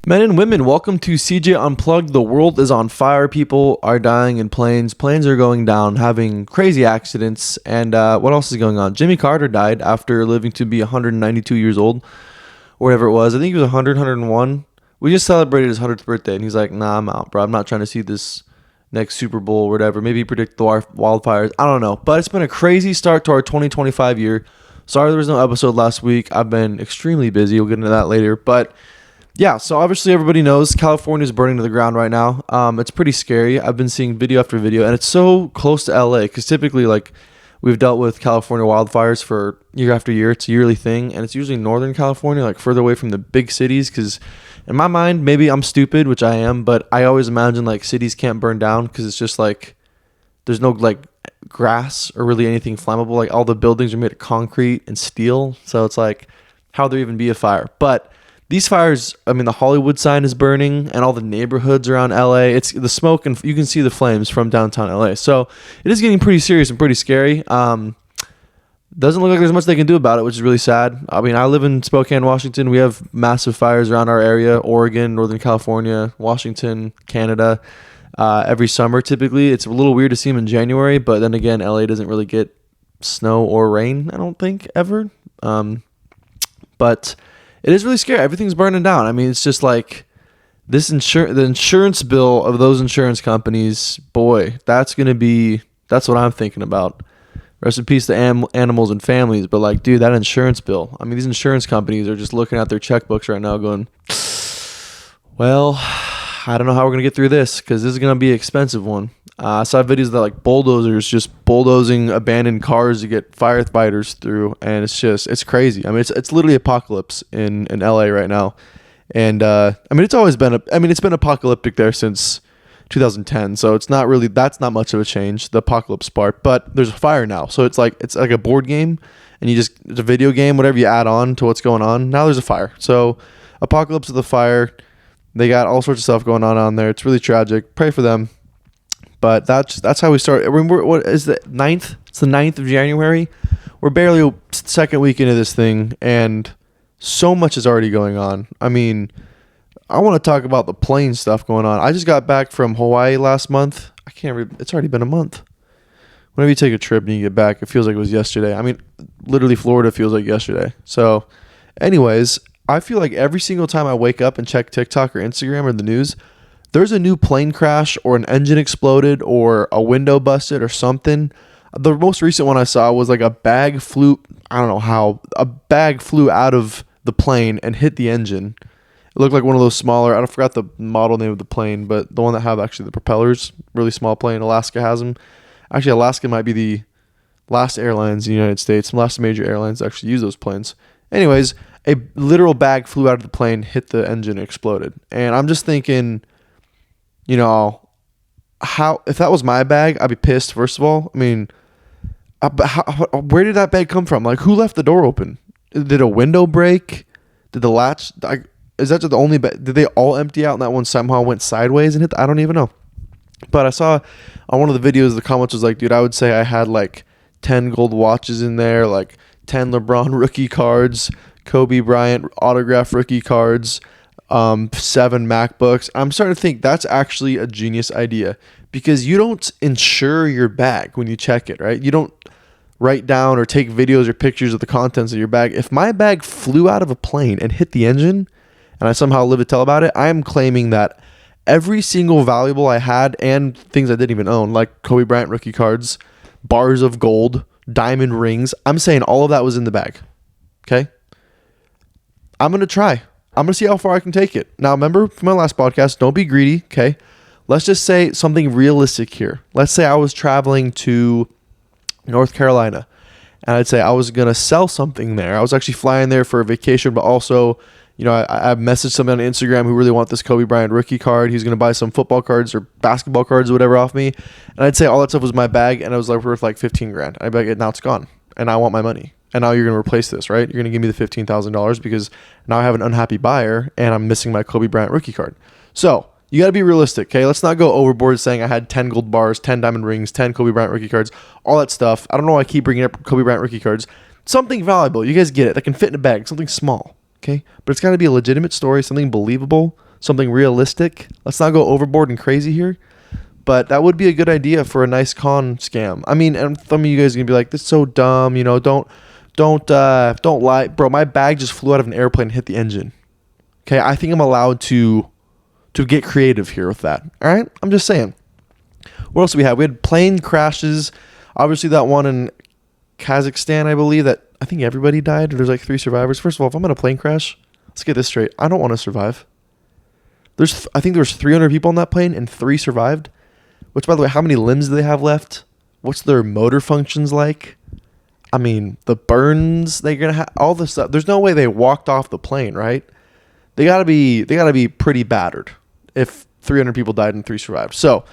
Men and women, welcome to CJ Unplugged. The world is on fire. People are dying in planes. Planes are going down, having crazy accidents. And what else is going on? Jimmy Carter died after living to be 192 years old, or whatever it was. I think he was 100, 101. We just celebrated his 100th birthday, and he's like, nah, I'm out, bro. I'm not trying to see this next Super Bowl or whatever. Maybe predict the wildfires. I don't know. But it's been a crazy start to our 2025 year. Sorry there was no episode last week. I've been extremely busy. We'll get into that later. But yeah, so obviously everybody knows California is burning to the ground right now. It's pretty scary. I've been seeing video after video, and it's so close to LA because typically, like, we've dealt with California wildfires for year after year. It's a yearly thing, and it's usually Northern California, like further away from the big cities. Because in my mind, maybe I'm stupid, which I am, but I always imagine like cities can't burn down because it's just like there's no like grass or really anything flammable. Like all the buildings are made of concrete and steel, so it's like how there even be a fire, but these fires, I mean, the Hollywood sign is burning and all the neighborhoods around LA. It's the smoke and you can see the flames from downtown LA. So it is getting pretty serious and pretty scary. Doesn't look like there's much they can do about it, which is really sad. I mean, I live in Spokane, Washington. We have massive fires around our area, Oregon, Northern California, Washington, Canada, every summer typically. It's a little weird to see them in January, but then again, LA doesn't really get snow or rain, I don't think, ever. But it is really scary. Everything's burning down. I mean, it's just like the insurance bill of those insurance companies, boy, that's what I'm thinking about. Rest in peace to animals and families. But like, dude, that insurance bill. I mean, these insurance companies are just looking at their checkbooks right now going, well, I don't know how we're going to get through this because this is going to be an expensive one. I saw videos that like bulldozers just bulldozing abandoned cars to get firefighters through, and it's crazy. I mean, it's literally apocalypse in LA right now, and I mean it's been apocalyptic there since 2010, so that's not much of a change, the apocalypse part. But there's a fire now, so it's like a board game, and it's a video game, whatever you add on to what's going on. Now there's a fire, so apocalypse of the fire. They got all sorts of stuff going on there. It's really tragic. Pray for them. But that's how we start. What is the 9th? It's the 9th of January. We're barely second week into this thing, and so much is already going on. I mean, I want to talk about the plane stuff going on. I just got back from Hawaii last month. It's already been a month. Whenever you take a trip and you get back, it feels like it was yesterday. I mean, literally Florida feels like yesterday. So, anyways, I feel like every single time I wake up and check TikTok or Instagram or the news, there's a new plane crash or an engine exploded or a window busted or something. The most recent one I saw was like a bag flew out of the plane and hit the engine. It looked like one of those smaller, I forgot the model name of the plane, but the one that have actually the propellers, really small plane. Alaska has them. Actually, Alaska might be the last airlines in the United States, last major airlines to actually use those planes. Anyways, a literal bag flew out of the plane, hit the engine, and exploded. And I'm just thinking, you know, if that was my bag, I'd be pissed, first of all. I mean, where did that bag come from? Like, who left the door open? Did a window break? Did the latch, is that just the only bag? Did they all empty out and that one somehow went sideways and hit? I don't even know. But I saw on one of the videos, the comments was like, dude, I would say I had like 10 gold watches in there, like 10 LeBron rookie cards, Kobe Bryant autograph rookie cards, 7 MacBooks. I'm starting to think that's actually a genius idea because you don't insure your bag when you check it, right? You don't write down or take videos or pictures of the contents of your bag. If my bag flew out of a plane and hit the engine and I somehow live to tell about it, I am claiming that every single valuable I had and things I didn't even own, like Kobe Bryant rookie cards, bars of gold, diamond rings, I'm saying all of that was in the bag. Okay? I'm going to try. I'm going to see how far I can take it. Now, remember from my last podcast, don't be greedy, okay? Let's just say something realistic here. Let's say I was traveling to North Carolina, and I'd say I was going to sell something there. I was actually flying there for a vacation, but also, you know, I messaged someone on Instagram who really want this Kobe Bryant rookie card. He's going to buy some football cards or basketball cards or whatever off me. And I'd say all that stuff was my bag, and it was like worth like $15,000. I'd be like, now it's gone, and I want my money. And now you're going to replace this, right? You're going to give me the $15,000 because now I have an unhappy buyer and I'm missing my Kobe Bryant rookie card. So you got to be realistic, okay? Let's not go overboard saying I had 10 gold bars, 10 diamond rings, 10 Kobe Bryant rookie cards, all that stuff. I don't know why I keep bringing up Kobe Bryant rookie cards. Something valuable. You guys get it. That can fit in a bag. Something small, okay? But it's got to be a legitimate story, something believable, something realistic. Let's not go overboard and crazy here. But that would be a good idea for a nice con scam. I mean, and some of you guys are gonna be like, "This is so dumb." Don't lie, bro. My bag just flew out of an airplane and hit the engine. Okay, I think I'm allowed to get creative here with that. All right, I'm just saying. What else do we have? We had plane crashes. Obviously, that one in Kazakhstan, I believe, that I think everybody died. There's like 3 survivors. First of all, if I'm in a plane crash, let's get this straight. I don't want to survive. I think there's 300 people on that plane and 3 survived. Which, by the way, how many limbs do they have left? What's their motor functions like? I mean, the burns they're gonna have, all this stuff. There's no way they walked off the plane, right? They gotta be pretty battered if 300 people died and 3 survived. So,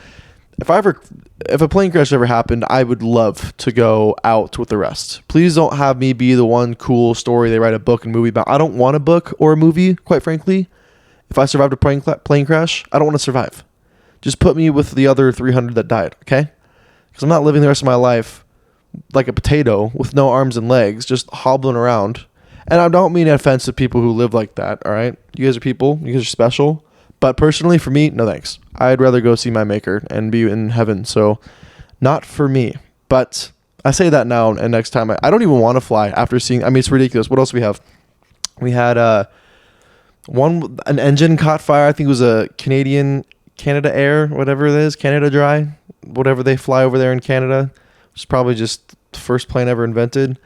if a plane crash ever happened, I would love to go out with the rest. Please don't have me be the one cool story they write a book and movie about. I don't want a book or a movie, quite frankly. If I survived a plane crash, I don't want to survive. Just put me with the other 300 that died, okay? Because I'm not living the rest of my life like a potato with no arms and legs, just hobbling around. And I don't mean offense to people who live like that, all right? You guys are people. You guys are special. But personally, for me, no thanks. I'd rather go see my maker and be in heaven. So, not for me. But I say that now, and next time, I don't even want to fly after seeing... I mean, it's ridiculous. What else do we have? We had an engine caught fire. I think it was a Canada Air, whatever it is, Canada Dry, whatever they fly over there in Canada, which is probably just the first plane ever invented.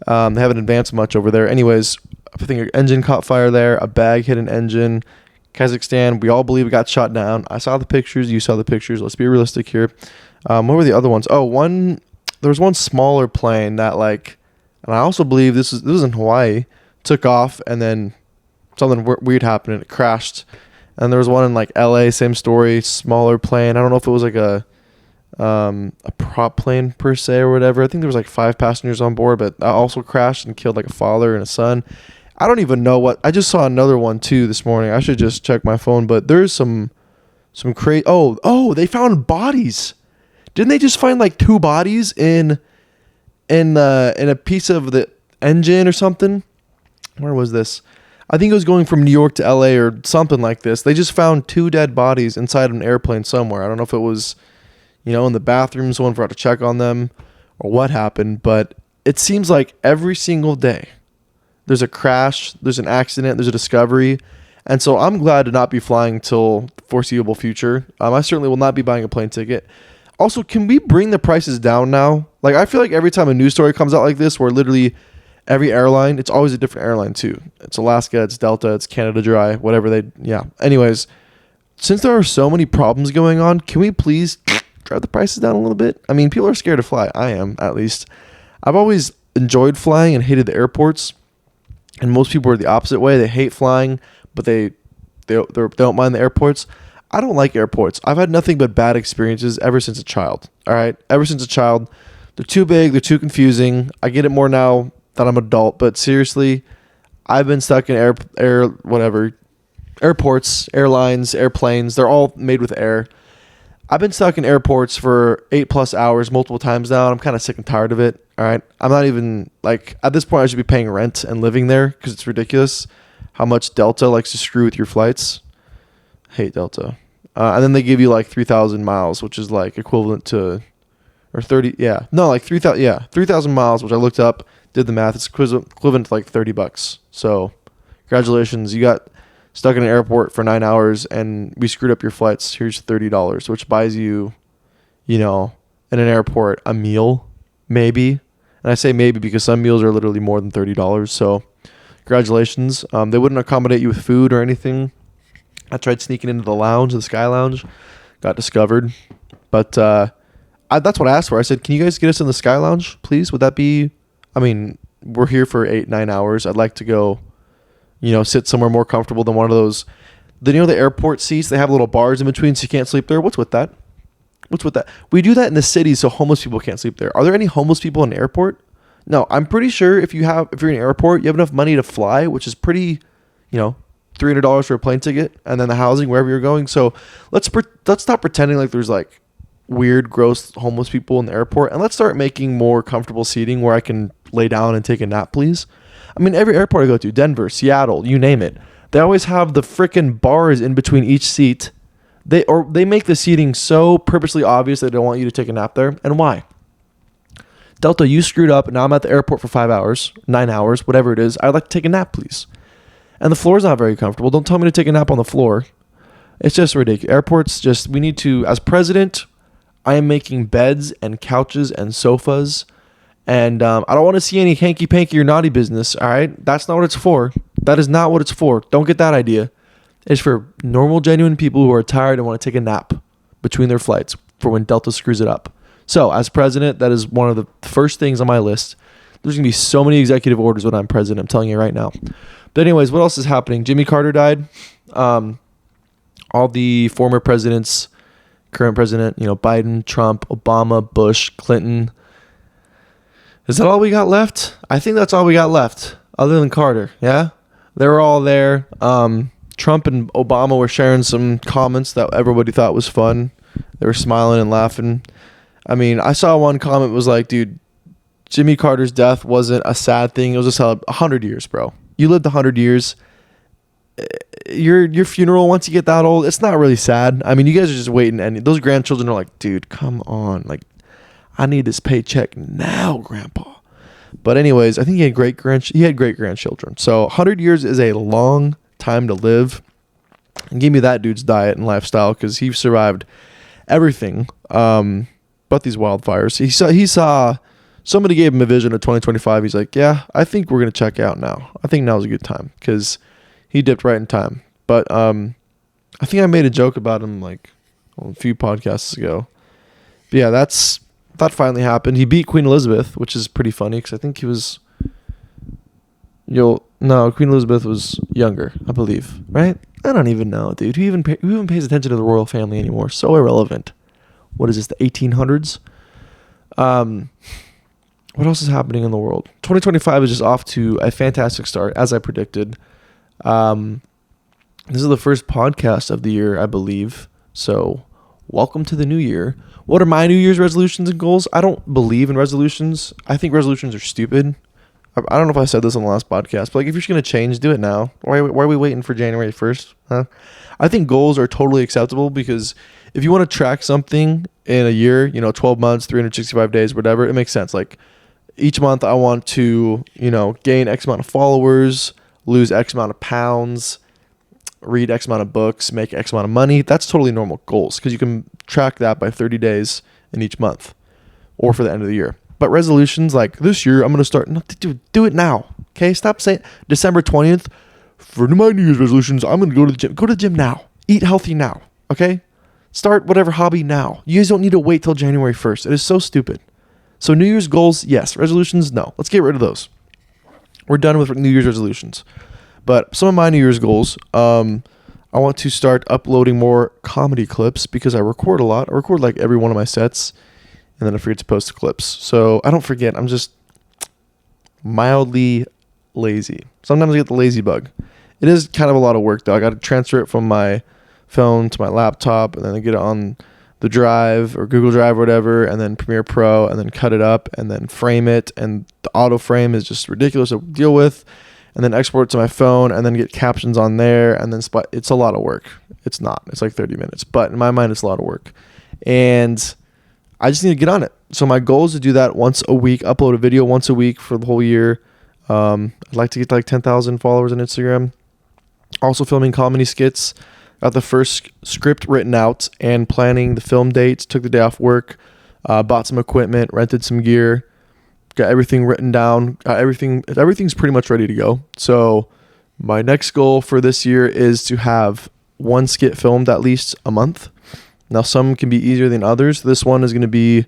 They haven't advanced much over there. Anyways, I think an engine caught fire there, a bag hit an engine. Kazakhstan, we all believe it got shot down. I saw the pictures, you saw the pictures. Let's be realistic here. What were the other ones? There was one smaller plane that and I also believe this was in Hawaii, took off and then something weird happened and it crashed. And there was one in LA, same story, smaller plane. I don't know if it was a prop plane per se or whatever. I think there was 5 passengers on board, but that also crashed and killed a father and a son. I don't even know what. I just saw another one too this morning. I should just check my phone, but there's some crazy. Oh, they found bodies. Didn't they just find 2 bodies in a piece of the engine or something? Where was this? I think it was going from New York to LA or something like this. They just found 2 dead bodies inside of an airplane somewhere. I don't know if it was, in the bathroom, someone forgot to check on them or what happened, but it seems like every single day there's a crash, there's an accident, there's a discovery. And so I'm glad to not be flying till the foreseeable future. I certainly will not be buying a plane ticket. Also, can we bring the prices down now? I feel like every time a news story comes out like this, where literally every airline, it's always a different airline too. It's Alaska, it's Delta, it's Canada Dry, whatever Anyways, since there are so many problems going on, can we please drive the prices down a little bit? I mean, people are scared to fly. I am, at least. I've always enjoyed flying and hated the airports. And most people are the opposite way. They hate flying, but they don't mind the airports. I don't like airports. I've had nothing but bad experiences ever since a child. All right? Ever since a child. They're too big. They're too confusing. I get it more now that I'm an adult, but seriously, I've been stuck in airports, airlines, airplanes. They're all made with air. I've been stuck in airports for 8+ hours multiple times now, and I'm kind of sick and tired of it. All right. I'm not even at this point, I should be paying rent and living there because it's ridiculous how much Delta likes to screw with your flights. I hate Delta. And then they give you 3,000 miles, which is equivalent to, or 30. Yeah. No, 3,000. Yeah. 3,000 miles, which I looked up, did the math. It's equivalent to $30. So congratulations. You got stuck in an airport for 9 hours and we screwed up your flights. Here's $30, which buys you, in an airport, a meal, maybe. And I say maybe because some meals are literally more than $30. So congratulations. They wouldn't accommodate you with food or anything. I tried sneaking into the Sky Lounge, got discovered. But that's what I asked for. I said, can you guys get us in the Sky Lounge, please? Would that be, we're here for 8-9 hours. I'd like to go, sit somewhere more comfortable than one of those. The airport seats, they have little bars in between so you can't sleep there. What's with that? We do that in the city so homeless people can't sleep there. Are there any homeless people in an airport? No, I'm pretty sure if you're in an airport, you have enough money to fly, which is pretty, $300 for a plane ticket and then the housing wherever you're going. So let's stop pretending like there's weird, gross homeless people in the airport, and let's start making more comfortable seating where I can lay down and take a nap, please. Every airport I go to, Denver, Seattle, you name it, They always have the freaking bars in between each seat. They make the seating so purposely obvious that they don't want you to take a nap there. And why? Delta, you screwed up, and now I'm at the airport for 5 hours, 9 hours, whatever it is. I'd like to take a nap, please. And the floor's not very comfortable. Don't tell me to take a nap on the floor. It's just ridiculous. Airports just, we need to, as president, I am making beds and couches and sofas. And I don't want to see any hanky-panky or naughty business, all right? That's not what it's for. That is not what it's for. Don't get that idea. It's for normal, genuine people who are tired and want to take a nap between their flights for when Delta screws it up. So, as president, that is one of the first things on my list. There's going to be so many executive orders when I'm president. I'm telling you right now. But anyways, what else is happening? Jimmy Carter died. All the former presidents, current president, Biden, Trump, Obama, Bush, Clinton. Is that all we got left? I think that's all we got left, other than Carter. Yeah? They were all there. Trump and Obama were sharing some comments that everybody thought was fun. They were smiling and laughing. I mean, I saw one comment was like, dude, Jimmy Carter's death wasn't a sad thing. It was just 100 years, bro. You lived 100 years. Your funeral, once you get that old, it's not really sad. I mean, you guys are just waiting. And those grandchildren are like, dude, come on. Like, I need this paycheck now, Grandpa. But anyways, I think he had great grandchildren. So 100 years is a long time to live. And give me that dude's diet and lifestyle, because he survived everything but these wildfires. He saw somebody gave him a vision of 2025. He's like, yeah, I think we're going to check out now. I think now's a good time, because he dipped right in time. But I think I made a joke about him like a few podcasts ago. But yeah, that finally happened. He beat Queen Elizabeth, which is pretty funny, because I think he was... Queen Elizabeth was younger, I believe, right? I don't even know, dude. Who even pays attention to the royal family anymore? So irrelevant. What is this, the 1800s? What else is happening in the world? 2025 is just off to a fantastic start, as I predicted. This is the first podcast of the year, I believe. So, welcome to the new year. What are my New Year's resolutions and goals? I don't believe in resolutions. I think resolutions are stupid. I don't know if I said this on the last podcast, but like, if you're just going to change, do it now. Why are we waiting for January 1st? Huh? I think goals are totally acceptable, because if you want to track something in a year, 12 months, 365 days, whatever, it makes sense. Like, each month I want to, gain X amount of followers, lose X amount of pounds, read X amount of books, make X amount of money. That's totally normal goals, because you can track that by 30 days in each month or for the end of the year. But resolutions, like this year, I'm going to start. No, do it now. Okay? Stop saying December 20th. For my New Year's resolutions, I'm going to go to the gym. Go to the gym now. Eat healthy now. Okay? Start whatever hobby now. You guys don't need to wait till January 1st. It is so stupid. So New Year's goals, yes. Resolutions, no. Let's get rid of those. We're done with New Year's resolutions. But some of my New Year's goals, I want to start uploading more comedy clips, because I record a lot. I record like every one of my sets, and then I forget to post the clips. So I don't forget. I'm just mildly lazy. Sometimes I get the lazy bug. It is kind of a lot of work, though. I got to transfer it from my phone to my laptop, and then I get it on the Drive or Google Drive or whatever, and then Premiere Pro, and then cut it up, and then frame it. And the auto frame is just ridiculous to deal with. And then export it to my phone, and then get captions on there, and then it's a lot of work. It's not. It's like 30 minutes. But in my mind, it's a lot of work. And I just need to get on it. So my goal is to do that once a week, upload a video once a week for the whole year. I'd like to get like 10,000 followers on Instagram. Also filming comedy skits. Got the first script written out and planning the film dates. Took the day off work. Bought some equipment, rented some gear. Got everything written down. Everything's pretty much ready to go. So my next goal for this year is to have one skit filmed at least a month. Now, some can be easier than others. This one is going to be,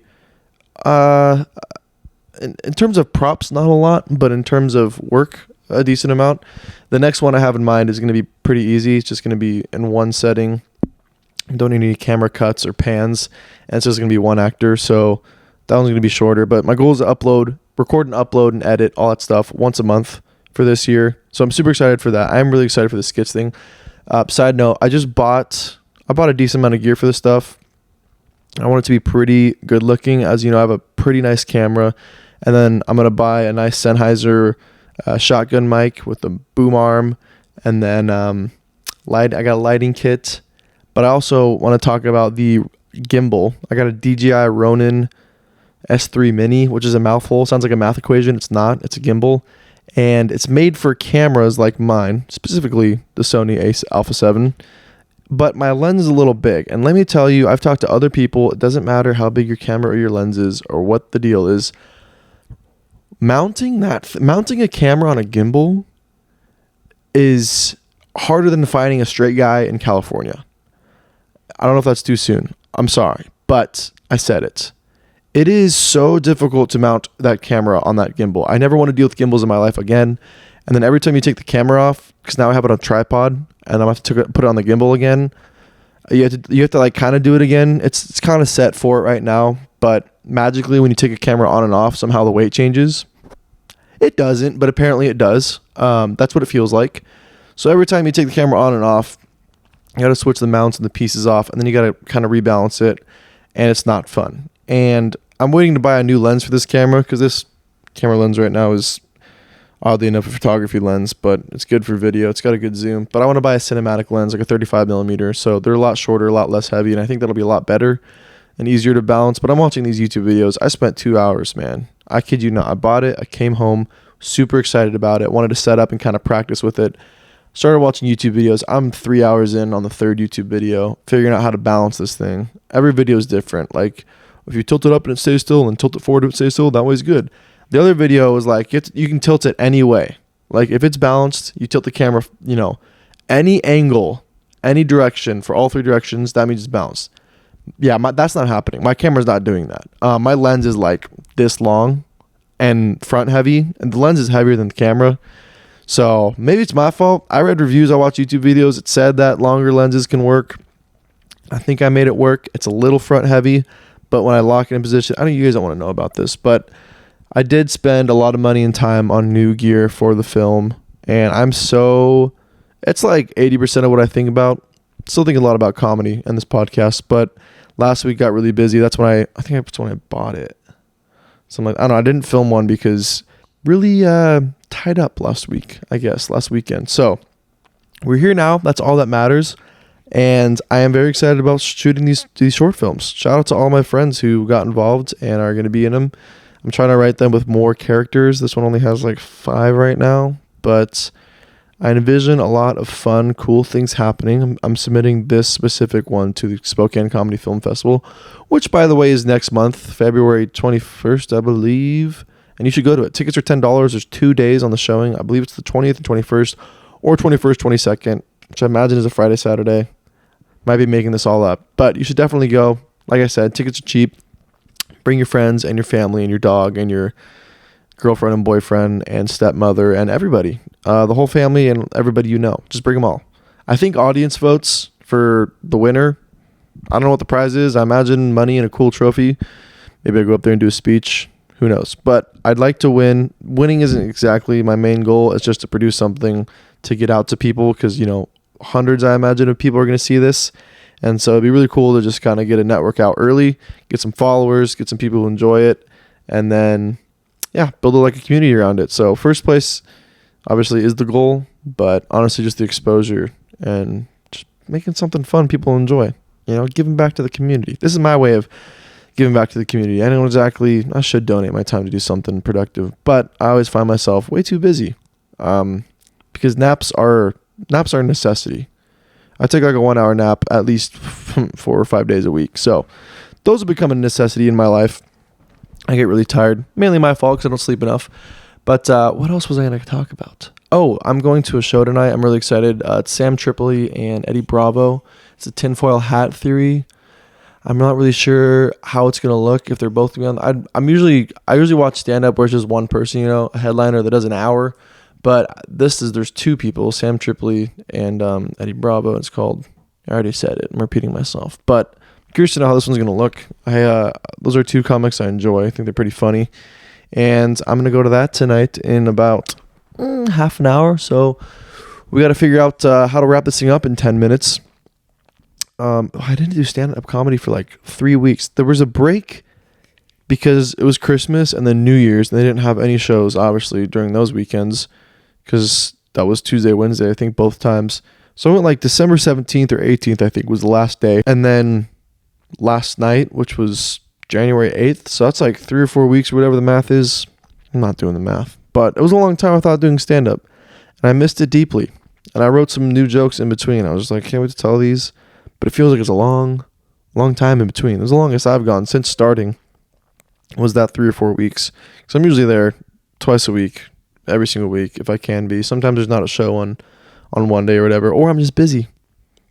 in terms of props, not a lot, but in terms of work, a decent amount. The next one I have in mind is going to be pretty easy. It's just going to be in one setting. Don't need any camera cuts or pans. And it's just going to be one actor. So that one's going to be shorter. But my goal is to record and upload and edit, all that stuff once a month for this year. So I'm super excited for that. I'm really excited for the skits thing. Side note, I bought a decent amount of gear for this stuff. I want it to be pretty good looking. As you know, I have a pretty nice camera. And then I'm going to buy a nice Sennheiser shotgun mic with a boom arm And then I got a lighting kit, but I also want to talk about the gimbal. I got a DJI Ronin S3 Mini, which is a mouthful. Sounds like a math equation. It's not. It's a gimbal. And it's made for cameras like mine, specifically the Sony Alpha 7. But my lens is a little big. And let me tell you, I've talked to other people. It doesn't matter how big your camera or your lens is or what the deal is. Mounting a camera on a gimbal is harder than finding a straight guy in California. I don't know if that's too soon. I'm sorry, but I said it. It is so difficult to mount that camera on that gimbal. I never want to deal with gimbals in my life again. And then every time you take the camera off, because now I have it on a tripod, and I'm going to have to put it on the gimbal again, you have to like kind of do it again. It's kind of set for it right now, but magically when you take a camera on and off, somehow the weight changes. It doesn't, but apparently it does. That's what it feels like. So every time you take the camera on and off, you got to switch the mounts and the pieces off, and then you got to kind of rebalance it, and it's not fun. And I'm waiting to buy a new lens for this camera because this camera lens right now is oddly enough a photography lens, but it's good for video. It's got a good zoom. But I want to buy a cinematic lens, like a 35 millimeter. So they're a lot shorter, a lot less heavy, and I think that'll be a lot better and easier to balance. But I'm watching these YouTube videos. I spent 2 hours, man. I kid you not. I bought it. I came home, super excited about it. Wanted to set up and kind of practice with it. Started watching YouTube videos. I'm 3 hours in on the third YouTube video, figuring out how to balance this thing. Every video is different. Like, if you tilt it up and it stays still and tilt it forward and it stays still, that way's good. The other video was like, you can tilt it any way. Like, if it's balanced, you tilt the camera, any angle, any direction for all three directions, that means it's balanced. Yeah, that's not happening. My camera's not doing that. My lens is like this long and front heavy, and the lens is heavier than the camera. So maybe it's my fault. I read reviews. I watched YouTube videos. It said that longer lenses can work. I think I made it work. It's a little front heavy, but when I lock it in position, I know you guys don't want to know about this, but I did spend a lot of money and time on new gear for the film, and it's like 80% of what I think about. Still think a lot about comedy and this podcast, but last week got really busy. That's when that's when I bought it. So I'm like, I don't know, I didn't film one because really tied up last weekend. So we're here now. That's all that matters. And I am very excited about shooting these short films. Shout out to all my friends who got involved and are going to be in them. I'm trying to write them with more characters. This one only has like 5 right now, but I envision a lot of fun, cool things happening. I'm submitting this specific one to the Spokane Comedy Film Festival, which, by the way, is next month, February 21st, I believe. And you should go to it. Tickets are $10. There's 2 days on the showing. I believe it's the 20th and 21st, or 21st, 22nd, which I imagine is a Friday, Saturday. Might be making this all up, but you should definitely go. Like I said, tickets are cheap. Bring your friends and your family and your dog and your girlfriend and boyfriend and stepmother and everybody, the whole family and everybody you know. Just bring them all. I think audience votes for the winner. I don't know what the prize is. I imagine money and a cool trophy. Maybe I go up there and do a speech. Who knows? But I'd like to win. Winning isn't exactly my main goal. It's just to produce something to get out to people because, hundreds, I imagine, of people are going to see this. And so it'd be really cool to just kind of get a network out early, get some followers, get some people who enjoy it, and then, build a community around it. So first place, obviously, is the goal, but honestly, just the exposure and just making something fun people enjoy, giving back to the community. This is my way of giving back to the community. I should donate my time to do something productive, but I always find myself way too busy because naps are a necessity. I take like a 1 hour nap at least 4 or 5 days a week. So those have become a necessity in my life. I get really tired. Mainly my fault because I don't sleep enough. But what else was I going to talk about? Oh, I'm going to a show tonight. I'm really excited. It's Sam Tripoli and Eddie Bravo. It's a tinfoil hat theory. I'm not really sure how it's going to look if they're both going to be on. I usually watch stand-up where it's just one person, a headliner that does an hour. But there's 2 people, Sam Tripoli and Eddie Bravo. It's called, I already said it. I'm repeating myself. But I'm curious to know how this one's going to look. Those are 2 comics I enjoy. I think they're pretty funny. And I'm going to go to that tonight in about half an hour. So we got to figure out how to wrap this thing up in 10 minutes. I didn't do stand-up comedy for like 3 weeks. There was a break because it was Christmas and then New Year's, and they didn't have any shows, obviously, during those weekends. Because that was Tuesday, Wednesday, I think both times. So I went like December 17th or 18th, I think was the last day. And then last night, which was January 8th. So that's like 3 or 4 weeks or whatever the math is. I'm not doing the math. But it was a long time I thought doing stand-up. And I missed it deeply. And I wrote some new jokes in between. I was just like, can't wait to tell these. But it feels like it's a long time in between. It was the longest I've gone since starting was that 3 or 4 weeks. Because I'm usually there twice a week, every single week, if I can be. Sometimes there's not a show on one day or whatever. Or I'm just busy.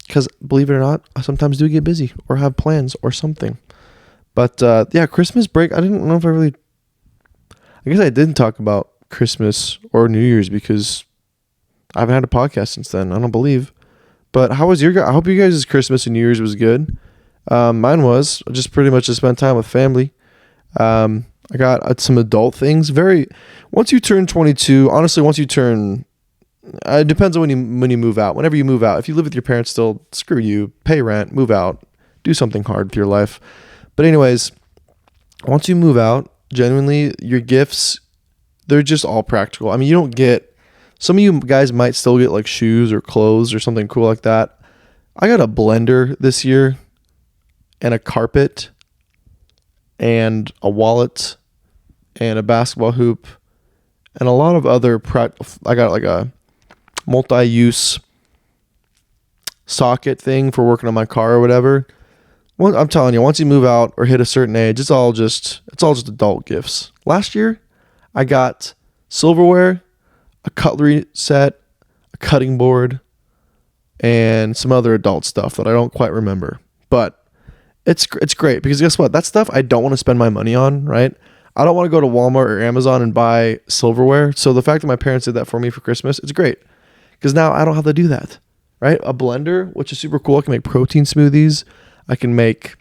Because believe it or not, I sometimes do get busy or have plans or something. But yeah, Christmas break, I didn't know if I guess I didn't talk about Christmas or New Year's because I haven't had a podcast since then, I don't believe. But how was I hope you guys' Christmas and New Year's was good. Mine was just pretty much to spend time with family. I got some adult things. Once you turn 22, honestly, it depends on when you move out. Whenever you move out, if you live with your parents still, screw you, pay rent, move out, do something hard with your life. But anyways, once you move out, genuinely, your gifts, they're just all practical. I mean, you don't get, some of you guys might still get like shoes or clothes or something cool like that. I got a blender this year and a carpet and a wallet and a basketball hoop and a lot of other I got like a multi-use socket thing for working on my car or whatever. Well, I'm telling you, once you move out or hit a certain age, it's all just adult gifts. Last year, I got silverware, a cutlery set, a cutting board, and some other adult stuff that I don't quite remember. But it's great because guess what? That stuff I don't want to spend my money on, right? I don't want to go to Walmart or Amazon and buy silverware. So the fact that my parents did that for me for Christmas, it's great. Because now I don't have to do that, right? A blender, which is super cool. I can make protein smoothies. I can make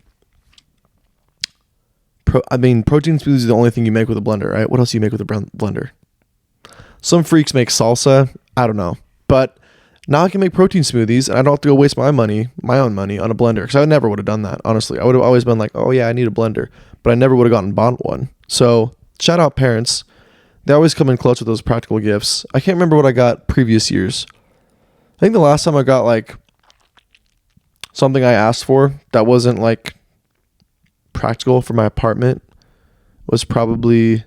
protein smoothies is the only thing you make with a blender, right? What else do you make with a blender? Some freaks make salsa. I don't know. But now I can make protein smoothies and I don't have to go waste my own money on a blender. Because I never would have done that, honestly. I would have always been like, oh yeah, I need a blender. But I never would have gone and bought one. So shout out parents. They always come in clutch with those practical gifts. I can't remember what I got previous years. I think the last time I got like something I asked for that wasn't like practical for my apartment was probably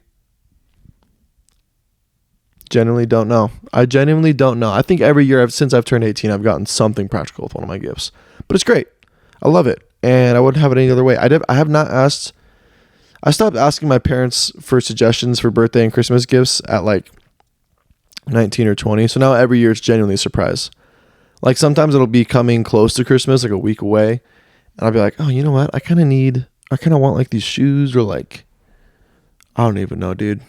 genuinely don't know. I genuinely don't know. I think every year since I've turned 18, I've gotten something practical with one of my gifts. But it's great. I love it. And I wouldn't have it any other way. I have not asked. I stopped asking my parents for suggestions for birthday and Christmas gifts at like 19 or 20. So now every year it's genuinely a surprise. Like sometimes it'll be coming close to Christmas, like a week away. And I'll be like, oh, you know what? I kind of want like these shoes or like, I don't even know, dude.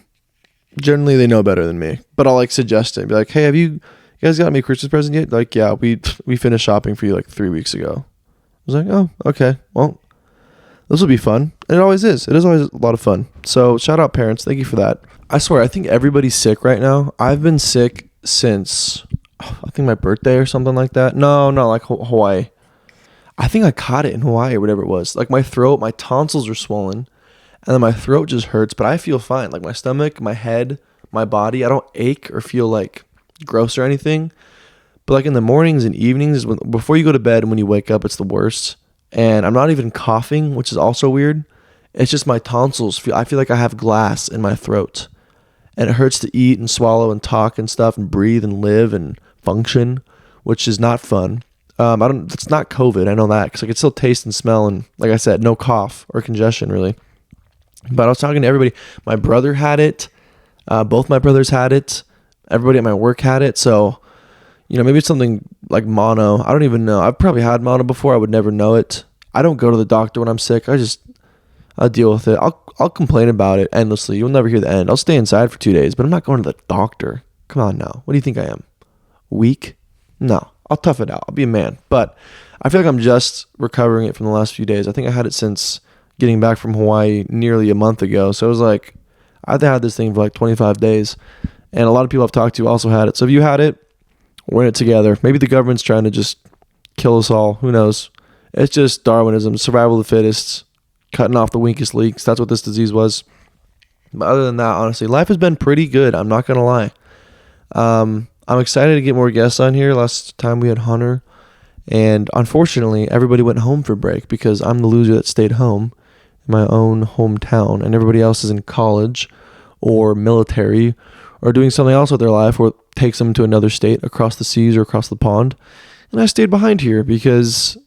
Generally they know better than me, but I'll like suggest it. Be like, hey, have you guys got me a Christmas present yet? Like, yeah, we finished shopping for you like 3 weeks ago. I was like, oh, okay. Well, this will be fun. And it always is. It is always a lot of fun. So shout out parents. Thank you for that. I swear, I think everybody's sick right now. I've been sick since I think my birthday or something like that. No, not like Hawaii. I think I caught it in Hawaii or whatever it was. Like my throat, my tonsils are swollen and then my throat just hurts, but I feel fine. Like my stomach, my head, my body, I don't ache or feel like gross or anything. But like in the mornings and evenings, before you go to bed and when you wake up, it's the worst. And I'm not even coughing, which is also weird. It's just my tonsils. I feel like I have glass in my throat. And it hurts to eat and swallow and talk and stuff and breathe and live and function, which is not fun. It's not COVID. I know that because I can still taste and smell. And like I said, no cough or congestion really. But I was talking to everybody. My brother had it. Both my brothers had it. Everybody at my work had it. So, maybe it's something like mono. I don't even know. I've probably had mono before. I would never know it. I don't go to the doctor when I'm sick. I'll deal with it. I'll complain about it endlessly. You'll never hear the end. I'll stay inside for 2 days, but I'm not going to the doctor. Come on now. What do you think I am? Weak? No. I'll tough it out. I'll be a man. But I feel like I'm just recovering it from the last few days. I think I had it since getting back from Hawaii nearly a month ago. So it was like, I've had this thing for like 25 days. And a lot of people I've talked to also had it. So if you had it, we're in it together. Maybe the government's trying to just kill us all. Who knows? It's just Darwinism, survival of the fittest, cutting off the weakest links. That's what this disease was. But other than that, honestly, life has been pretty good. I'm not going to lie. I'm excited to get more guests on here. Last time we had Hunter, and unfortunately, everybody went home for break because I'm the loser that stayed home in my own hometown, and everybody else is in college or military or doing something else with their life, or it takes them to another state across the seas or across the pond. And I stayed behind here because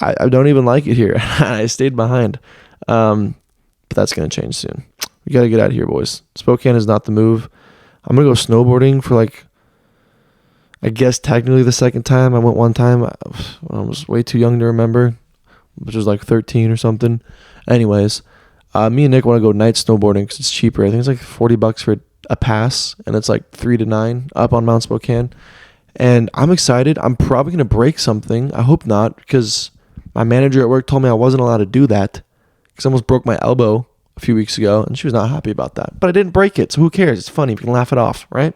I don't even like it here. I stayed behind. But that's going to change soon. We got to get out of here, boys. Spokane is not the move. I'm going to go snowboarding for I guess technically the second time. I went one time when I was way too young to remember, which was 13 or something. Anyways, me and Nick want to go night snowboarding because it's cheaper. I think it's $40 for a pass, and it's 3 to 9 up on Mount Spokane. And I'm excited. I'm probably going to break something. I hope not, because my manager at work told me I wasn't allowed to do that because I almost broke my elbow a few weeks ago, and she was not happy about that. But I didn't break it, so who cares? It's funny. You can laugh it off, right?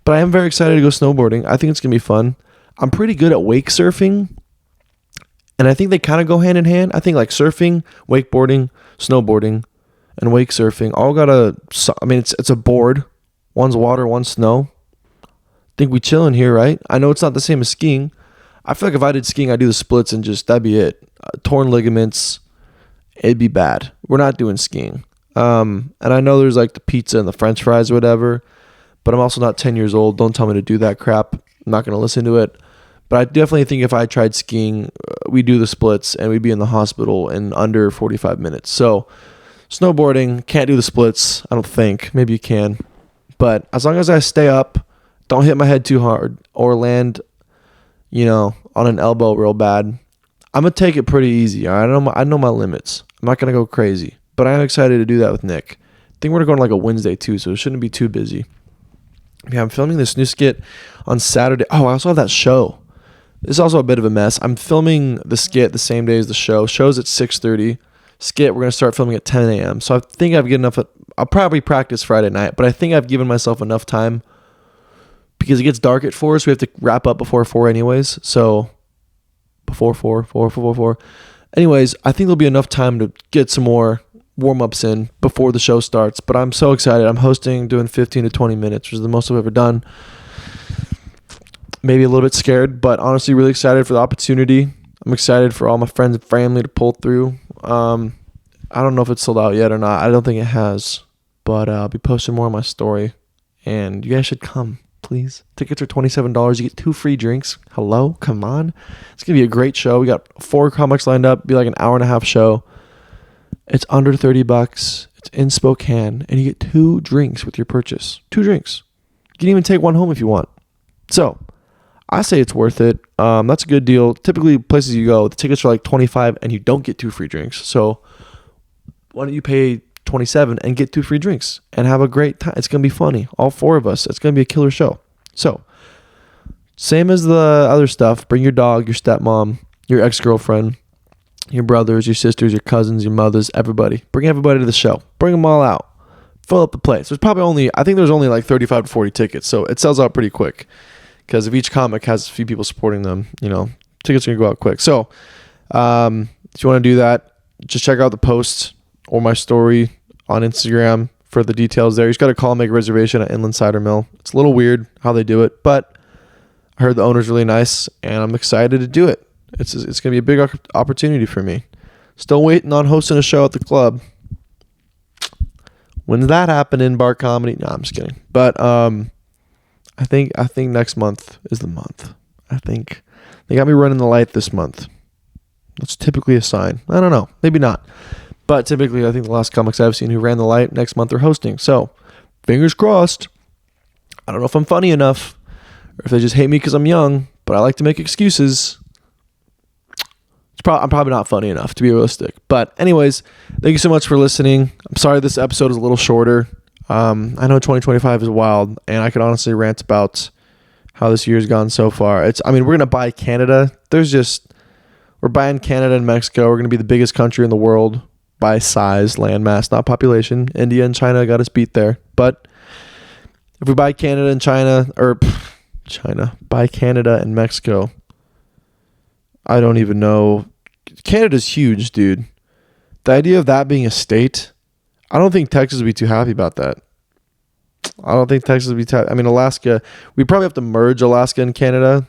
But I am very excited to go snowboarding. I think it's going to be fun. I'm pretty good at wake surfing, and I think they kind of go hand in hand. I think surfing, wakeboarding, snowboarding, and wake surfing all it's a board. One's water, one's snow. Think we chilling here, right? I know it's not the same as skiing. I feel like if I did skiing, I'd do the splits and that'd be it. Torn ligaments, it'd be bad. We're not doing skiing. And I know there's the pizza and the french fries or whatever, but I'm also not 10 years old. Don't tell me to do that crap. I'm not going to listen to it. But I definitely think if I tried skiing, we'd do the splits and we'd be in the hospital in under 45 minutes. So snowboarding, can't do the splits, I don't think. Maybe you can. But as long as I stay up, don't hit my head too hard or land, on an elbow real bad, I'm going to take it pretty easy. All right? I know my limits. I'm not going to go crazy. But I am excited to do that with Nick. I think we're going a Wednesday too, so it shouldn't be too busy. Yeah, I'm filming this new skit on Saturday. Oh, I also have that show. This is also a bit of a mess. I'm filming the skit the same day as the show. Show's at 6:30. Skit, we're going to start filming at 10 a.m. So I think I've given enough. I'll probably practice Friday night, but I think I've given myself enough time because it gets dark at 4, so we have to wrap up before 4 anyways. So before 4. Anyways, I think there'll be enough time to get some more warm-ups in before the show starts. But I'm so excited. I'm hosting, doing 15 to 20 minutes, which is the most I've ever done. Maybe a little bit scared, but honestly really excited for the opportunity. I'm excited for all my friends and family to pull through. I don't know if it's sold out yet or not. I don't think it has, but I'll be posting more on my story, and you guys should come, please. Tickets are $27. You get 2 free drinks. Hello? Come on. It's going to be a great show. We got 4 comics lined up. It'll be an hour and a half show. It's under $30. It's in Spokane, and you get 2 drinks with your purchase. 2 drinks. You can even take one home if you want. So I say it's worth it. That's a good deal. Typically, places you go, the tickets are $25 and you don't get 2 free drinks. So why don't you pay $27 and get 2 free drinks and have a great time? It's going to be funny. All 4 of us. It's going to be a killer show. So same as the other stuff. Bring your dog, your stepmom, your ex-girlfriend, your brothers, your sisters, your cousins, your mothers, everybody. Bring everybody to the show. Bring them all out. Fill up the place. I think there's only 35 to 40 tickets. So it sells out pretty quick. Because if each comic has a few people supporting them, tickets are going to go out quick. So if you want to do that, just check out the post or my story on Instagram for the details there. You just got to call and make a reservation at Inland Cider Mill. It's a little weird how they do it, but I heard the owner's really nice, and I'm excited to do it. It's going to be a big opportunity for me. Still waiting on hosting a show at the club. When's that happening, Bar Comedy? No, I'm just kidding. But I think next month is the month. I think they got me running the light this month. That's typically a sign. I don't know. Maybe not. But typically, I think the last comics I've seen who ran the light next month are hosting. So, fingers crossed. I don't know if I'm funny enough or if they just hate me because I'm young, but I like to make excuses. I'm probably not funny enough to be realistic. But anyways, thank you so much for listening. I'm sorry this episode is a little shorter. I know 2025 is wild, and I could honestly rant about how this year's gone so far. We're going to buy Canada. We're buying Canada and Mexico. We're going to be the biggest country in the world by size, landmass, not population. India and China got us beat there. But if we buy Canada and buy Canada and Mexico, I don't even know. Canada's huge, dude. The idea of that being a state, I don't think Texas would be too happy about that. I don't think Texas would be tight. I mean, Alaska, we'd probably have to merge Alaska and Canada,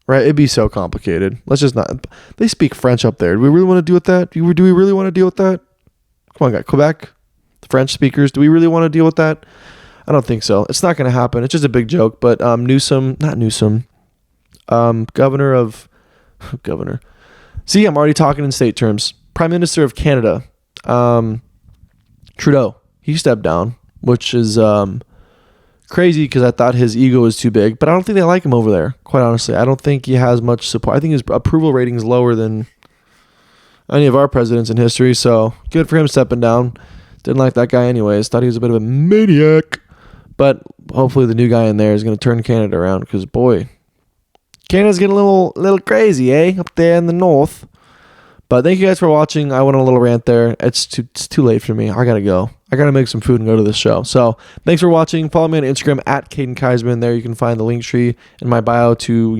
right? It'd be so complicated. Let's just not. They speak French up there. Do we really want to deal with that? Do we really want to deal with that? Come on, guys. Quebec, the French speakers. Do we really want to deal with that? I don't think so. It's not going to happen. It's just a big joke. But governor. See, I'm already talking in state terms. Prime Minister of Canada, Trudeau. He stepped down, which is crazy because I thought his ego was too big. But I don't think they like him over there, quite honestly. I don't think he has much support. I think his approval rating is lower than any of our presidents in history. So good for him stepping down. Didn't like that guy anyways. Thought he was a bit of a maniac. But hopefully the new guy in there is going to turn Canada around because, boy, Canada's getting a little crazy, up there in the north. But thank you guys for watching. I went on a little rant there. It's too late for me. I got to go. I got to make some food and go to this show. So thanks for watching. Follow me on Instagram at cadenkaiserman. There you can find the link tree in my bio to,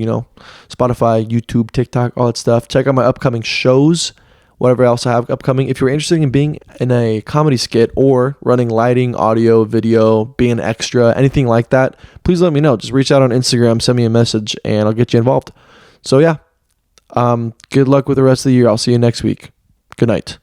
Spotify, YouTube, TikTok, all that stuff. Check out my upcoming shows, whatever else I have upcoming. If you're interested in being in a comedy skit or running lighting, audio, video, being an extra, anything like that, please let me know. Just reach out on Instagram, send me a message, and I'll get you involved. So yeah, good luck with the rest of the year. I'll see you next week. Good night.